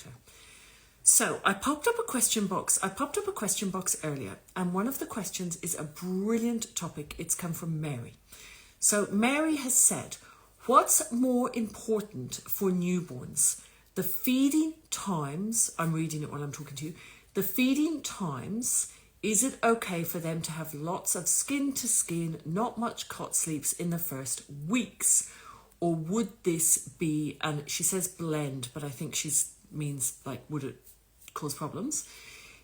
later. So I popped up a question box earlier, and one of the questions is a brilliant topic. It's come from Mary. So Mary has said, what's more important for newborns? The feeding times, I'm reading it while I'm talking to you, the feeding times, is it okay for them to have lots of skin to skin, not much cot sleeps in the first weeks? Or would this be, and she says blend, but I think she means like, would it cause problems?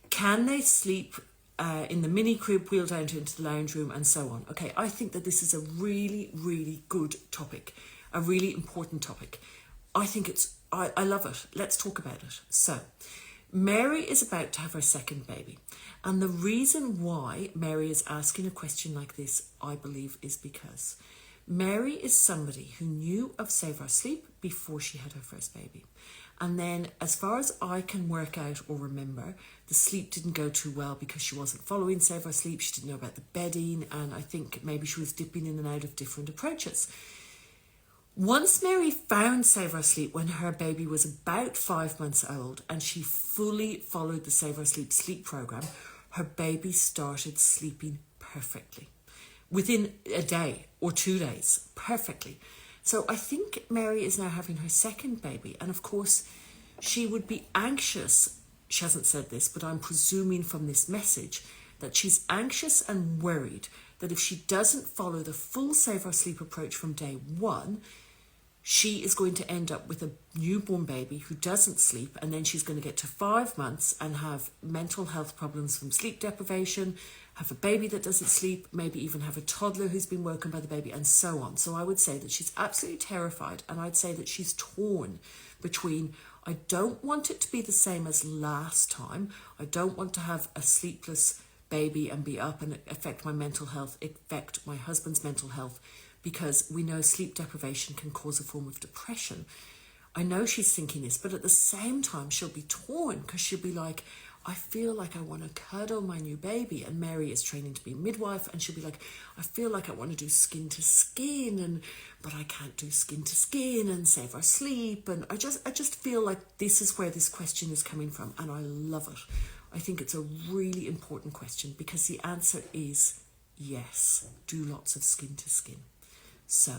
Can they sleep in the mini crib, wheeled out into the lounge room, and so on? Okay, I think that this is a really, really good topic, a really important topic. I think I love it. Let's talk about it. So, Mary is about to have her second baby. And the reason why Mary is asking a question like this, I believe, is because Mary is somebody who knew of Save Our Sleep before she had her first baby. And then, as far as I can work out or remember, the sleep didn't go too well because she wasn't following Save Our Sleep. She didn't know about the bedding, and I think maybe she was dipping in and out of different approaches. Once Mary found Save Our Sleep when her baby was about 5 months old and she fully followed the Save Our Sleep sleep program, her baby started sleeping perfectly. Within a day or 2 days, perfectly. So I think Mary is now having her second baby, and of course she would be anxious. She hasn't said this, but I'm presuming from this message that she's anxious and worried that if she doesn't follow the full Save Our Sleep approach from day one, she is going to end up with a newborn baby who doesn't sleep, and then she's going to get to 5 months and have mental health problems from sleep deprivation, have a baby that doesn't sleep, maybe even have a toddler who's been woken by the baby, and so on. So I would say that she's absolutely terrified, and I'd say that she's torn between, I don't want it to be the same as last time. I don't want to have a sleepless baby and be up and affect my mental health, affect my husband's mental health, because we know sleep deprivation can cause a form of depression. I know she's thinking this, but at the same time, she'll be torn because she'll be like, I feel like I want to cuddle my new baby. And Mary is training to be a midwife, and she'll be like, I feel like I want to do skin to skin, but I can't do skin to skin and Save Our Sleep. And I just feel like this is where this question is coming from, and I love it. I think it's a really important question because the answer is yes, do lots of skin to skin. So,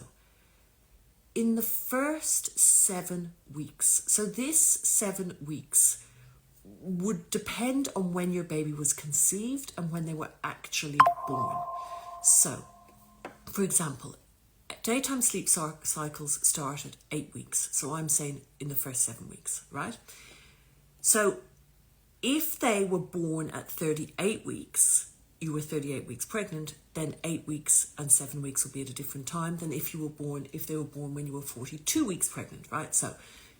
in the first 7 weeks, so this 7 weeks would depend on when your baby was conceived and when they were actually born. So, for example, daytime sleep cycles start at 8 weeks. So I'm saying in the first 7 weeks, right? So if they were born at 38 weeks, you were 38 weeks pregnant, then 8 weeks and 7 weeks will be at a different time than if they were born when you were 42 weeks pregnant, right? So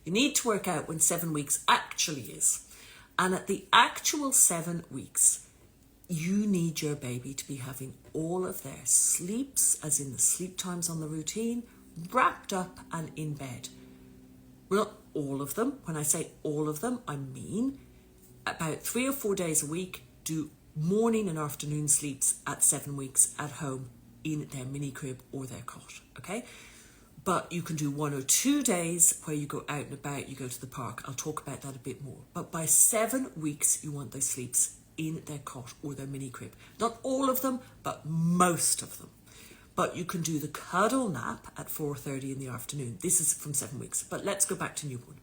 you need to work out when 7 weeks actually is. And at the actual 7 weeks, you need your baby to be having all of their sleeps, as in the sleep times on the routine, wrapped up and in bed. Well, not all of them. When I say all of them, I mean about 3 or 4 days a week, do morning and afternoon sleeps at 7 weeks at home in their mini crib or their cot, okay? But you can do 1 or 2 days where you go out and about, you go to the park. I'll talk about that a bit more. But by 7 weeks, you want those sleeps in their cot or their mini crib. Not all of them, but most of them. But you can do the cuddle nap at 4:30 in the afternoon. This is from 7 weeks. But let's go back to newborn.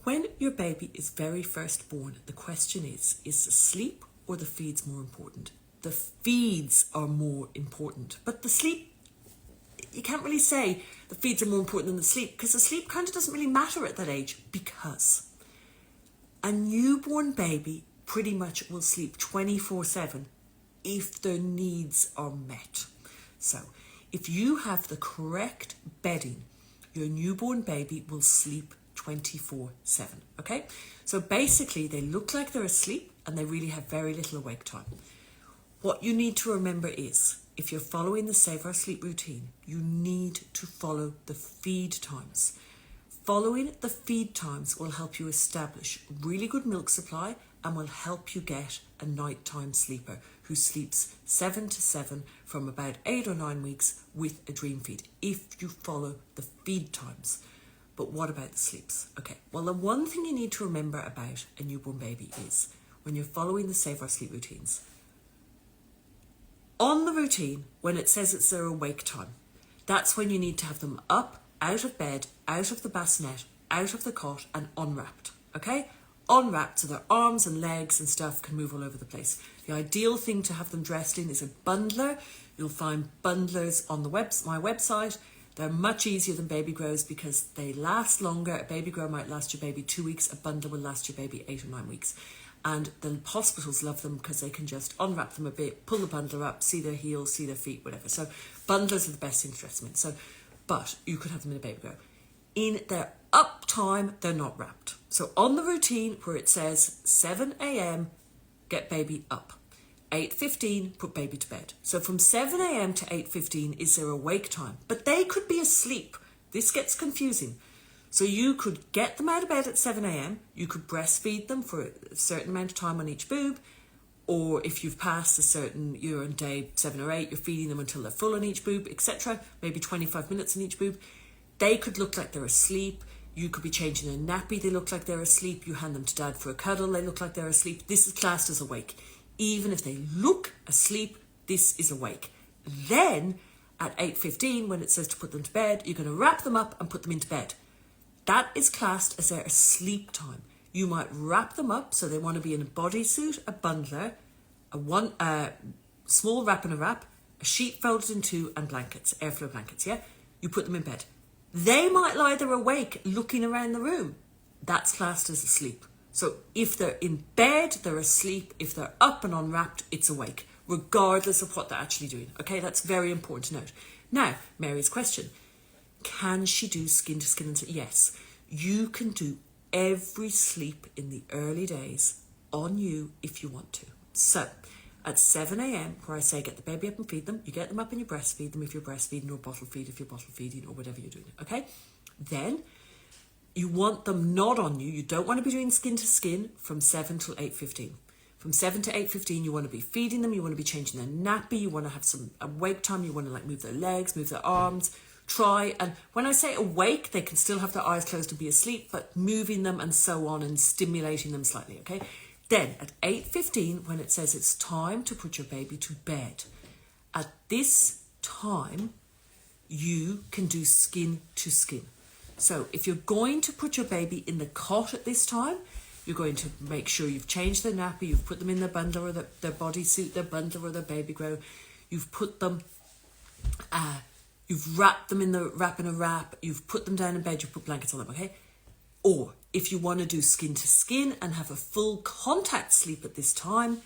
When your baby is very first born, the question is the sleep or the feeds more important? The feeds are more important, but the sleep, you can't really say the feeds are more important than the sleep, because the sleep kind of doesn't really matter at that age, because a newborn baby pretty much will sleep 24/7 if their needs are met. So if you have the correct bedding, your newborn baby will sleep 24/7, okay? So basically they look like they're asleep and they really have very little awake time. What you need to remember is, if you're following the Save Our Sleep routine, you need to follow the feed times. Following the feed times will help you establish really good milk supply and will help you get a nighttime sleeper who sleeps 7 to 7 from about 8 or 9 weeks with a dream feed, if you follow the feed times. But what about the sleeps? Okay, well, the one thing you need to remember about a newborn baby is when you're following the Save Our Sleep routines, on the routine, when it says it's their awake time, that's when you need to have them up, out of bed, out of the bassinet, out of the cot, and unwrapped, okay? Unwrapped so their arms and legs and stuff can move all over the place. The ideal thing to have them dressed in is a bundler. You'll find bundlers on my website. They're much easier than baby grows because they last longer. A baby grow might last your baby 2 weeks. A bundler will last your baby 8 or 9 weeks. And the hospitals love them because they can just unwrap them a bit, pull the bundler up, see their heels, see their feet, whatever. So bundlers are the best thing to dress them in. So, but you could have them in a baby grow. In their up time, they're not wrapped. So on the routine where it says 7 a.m, get baby up. 8:15, put baby to bed. So from 7 a.m. to 8:15 is their awake time. But they could be asleep. This gets confusing. So you could get them out of bed at 7 a.m. You could breastfeed them for a certain amount of time on each boob. Or if you've passed a certain, you're on day 7 or 8, you're feeding them until they're full on each boob, etc. Maybe 25 minutes on each boob. They could look like they're asleep. You could be changing their nappy. They look like they're asleep. You hand them to dad for a cuddle. They look like they're asleep. This is classed as awake. Even if they look asleep, this is awake. Then at 8:15, when it says to put them to bed, you're going to wrap them up and put them into bed. That is classed as their sleep time. You might wrap them up, so they want to be in a bodysuit, a bundler, a small wrap and a wrap, a sheet folded in two, and blankets, airflow blankets, yeah? You put them in bed. They might lie there awake, looking around the room. That's classed as asleep. So if they're in bed, they're asleep. If they're up and unwrapped, it's awake, regardless of what they're actually doing. Okay, that's very important to note. Now, Mary's question. Can she do skin to skin? Yes, you can do every sleep in the early days on you if you want to. So at 7 a.m, where I say get the baby up and feed them, you get them up and you breastfeed them if you're breastfeeding, or bottle feed if you're bottle feeding, or whatever you're doing, okay? Then you want them not on you. You don't want to be doing skin to skin from 7 till 8:15. From 7 to 8:15, you want to be feeding them, you want to be changing their nappy, you want to have some awake time, you want to like move their legs, move their arms, try. And when I say awake, they can still have their eyes closed and be asleep, but moving them and so on and stimulating them slightly, okay? Then at 8:15, when it says it's time to put your baby to bed, at this time, you can do skin to skin. So if you're going to put your baby in the cot at this time, you're going to make sure you've changed their nappy, you've put them in their bundler or their bodysuit, their bundler or their baby grow, you've put them, you've wrapped them in the wrap in a wrap, you've put them down in bed, you've put blankets on them, okay? Or if you want to do skin to skin and have a full contact sleep at this time,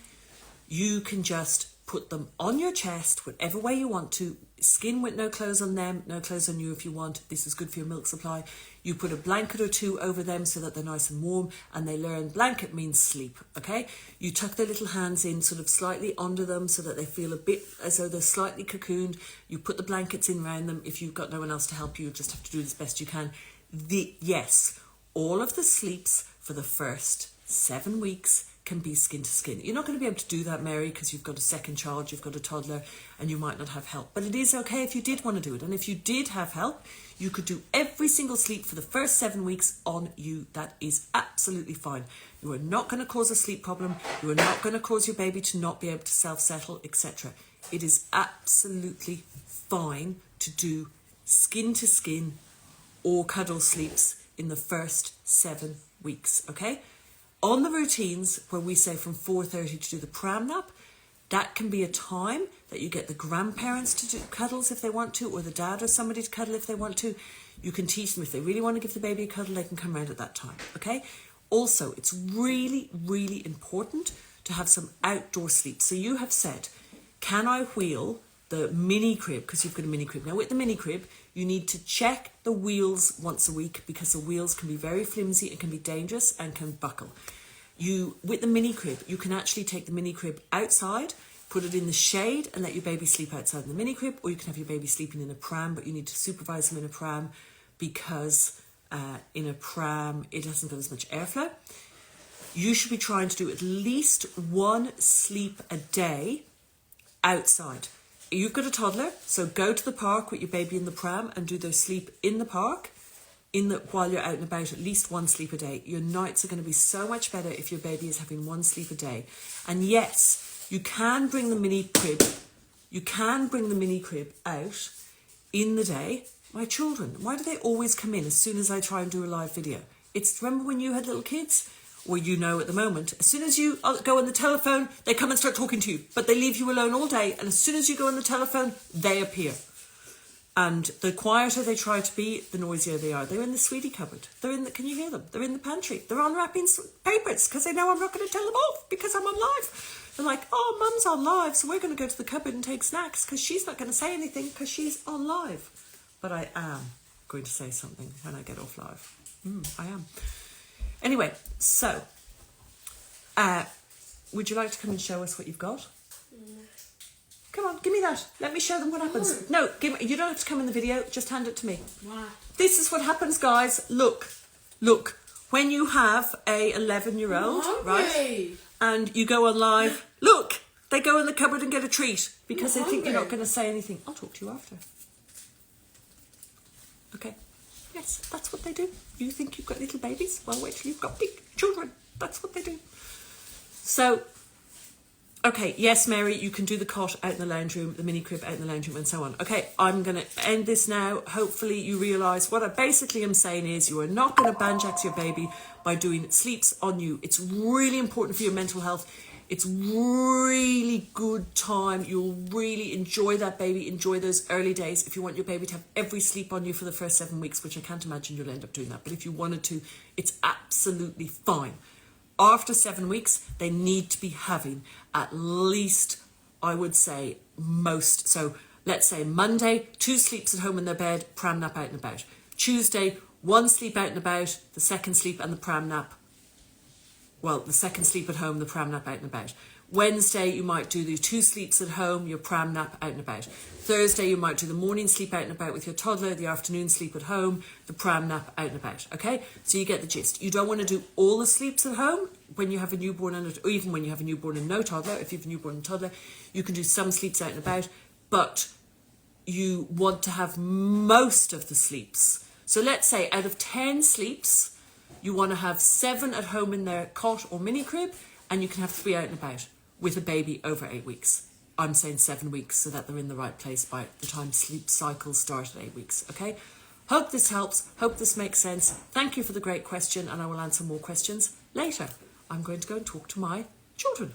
you can just put them on your chest, whatever way you want to, skin with no clothes on them, no clothes on you if you want. This is good for your milk supply. You put a blanket or two over them so that they're nice and warm, and they learn blanket means sleep, okay? You tuck their little hands in sort of slightly under them so that they feel a bit as though they're slightly cocooned. You put the blankets in around them. If you've got no one else to help you, you just have to do as best you can. Yes, all of the sleeps for the first 7 weeks can be skin to skin. You're not going to be able to do that, Mary, because you've got a second child, you've got a toddler, and you might not have help. But it is okay if you did want to do it. And if you did have help, you could do every single sleep for the first 7 weeks on you. That is absolutely fine. You are not going to cause a sleep problem. You are not going to cause your baby to not be able to self-settle, etc. It is absolutely fine to do skin to skin or cuddle sleeps in the first 7 weeks, okay? On the routines where we say from 4:30 to do the pram nap, that can be a time that you get the grandparents to do cuddles if they want to, or the dad or somebody to cuddle if they want to. You can teach them if they really want to give the baby a cuddle, they can come around at that time, okay? Also, it's really, really important to have some outdoor sleep. So you have said, can I wheel the mini crib, because you've got a mini crib. Now with the mini crib, you need to check the wheels once a week because the wheels can be very flimsy and can be dangerous and can buckle. With the mini crib, you can actually take the mini crib outside, put it in the shade and let your baby sleep outside in the mini crib, or you can have your baby sleeping in a pram, but you need to supervise them in a pram because in a pram, it hasn't got as much airflow. You should be trying to do at least one sleep a day outside. You've got a toddler, so go to the park with your baby in the pram and do their sleep in the park. while you're out and about, at least one sleep a day. Your nights are going to be so much better if your baby is having one sleep a day. And yes, you can bring the mini crib. You can bring the mini crib out in the day. My children, why do they always come in as soon as I try and do a live video? It's, remember when you had little kids? Or you know at the moment, as soon as you go on the telephone, they come and start talking to you, but they leave you alone all day. And as soon as you go on the telephone, they appear. And the quieter they try to be, the noisier they are. They're in the sweetie cupboard. Can you hear them? They're in the pantry. They're unwrapping papers because they know I'm not going to tell them off because I'm on live. They're like, oh, mum's on live, so we're going to go to the cupboard and take snacks because she's not going to say anything because she's on live. But I am going to say something when I get off live. I am. Anyway, so, would you like to come and show us what you've got? Come on, give me that. Let me show them what happens. No, you don't have to come in the video. Just hand it to me. Why? This is what happens, guys. Look. When you have a 11-year-old, right, and you go on live, look, they go in the cupboard and get a treat because they think you're not going to say anything. I'll talk to you after. Okay. Yes, that's what they do. You think you've got little babies? Well, wait till you've got big children. That's what they do. So, okay, yes, Mary, you can do the cot out in the lounge room, the mini crib out in the lounge room, and so on. Okay, I'm going to end this now. Hopefully you realise what I basically am saying is you are not going to banjax your baby by doing sleeps on you. It's really important for your mental health. It's really good time. You'll really enjoy that baby, enjoy those early days. If you want your baby to have every sleep on you for the first 7 weeks, which I can't imagine you'll end up doing that, but if you wanted to, it's absolutely fine. After 7 weeks, they need to be having at least, I would say, most. So let's say Monday, 2 sleeps at home in their bed, pram nap out and about. Tuesday, 1 sleep out and about, the second sleep and the pram nap. Well, the second sleep at home, the pram nap out and about. Wednesday, you might do the 2 sleeps at home, your pram nap out and about. Thursday, you might do the morning sleep out and about with your toddler, the afternoon sleep at home, the pram nap out and about, okay? So you get the gist. You don't want to do all the sleeps at home when you have a newborn, or even when you have a newborn and no toddler. If you have a newborn and toddler, you can do some sleeps out and about, but you want to have most of the sleeps. So let's say out of 10 sleeps, you want to have 7 at home in their cot or mini crib, and you can have 3 out and about with a baby over 8 weeks. I'm saying 7 weeks so that they're in the right place by the time sleep cycles start at 8 weeks, okay? Hope this helps. Hope this makes sense. Thank you for the great question, and I will answer more questions later. I'm going to go and talk to my children.